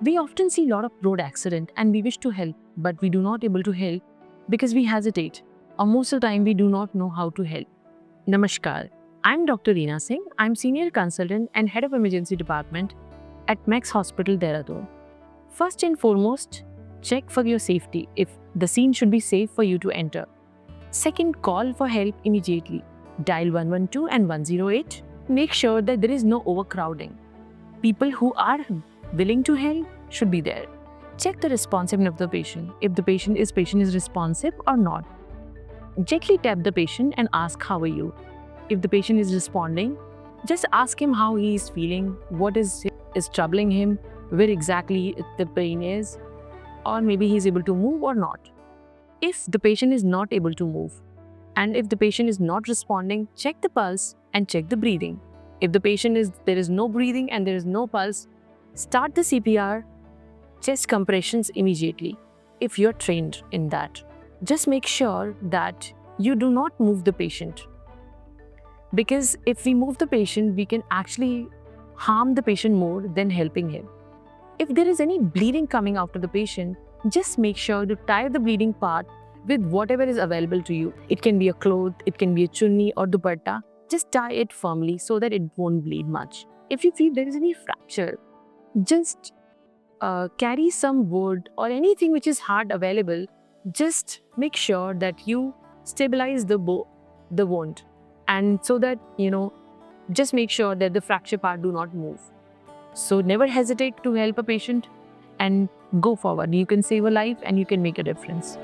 We often see a lot of road accident and we wish to help, but we do not able to help because we hesitate, or most of the time we do not know how to help. Namaskar. I'm Dr. Reena Singh. I'm Senior Consultant and Head of Emergency Department at Max Hospital, Dehradun. First and foremost, check for your safety if the scene should be safe for you to enter. Second, call for help immediately. Dial 112 and 108. Make sure that there is no overcrowding. People who are willing to help should be there. Check the responsiveness of the patient, if the patient is responsive or not. Gently tap the patient and ask, how are you? If the patient is responding, just ask him how he is feeling, what is troubling him, where exactly the pain is, or maybe he is able to move or not. If the patient is not able to move, and if the patient is not responding, check the pulse and check the breathing. If the there is no breathing and there is no pulse, start the CPR, chest compressions immediately. If you're trained in that, just make sure that you do not move the patient. Because if we move the patient, we can actually harm the patient more than helping him. If there is any bleeding coming out of the patient, just make sure to tie the bleeding part with whatever is available to you. It can be a cloth, it can be a chunni or dupatta. Just tie it firmly so that it won't bleed much. If you feel there is any fracture, just carry some wood or anything which is hard available. Just make sure that you stabilize the wound, and so that just make sure that the fracture part do not move. So never hesitate to help a patient and go forward. You can save a life and you can make a difference.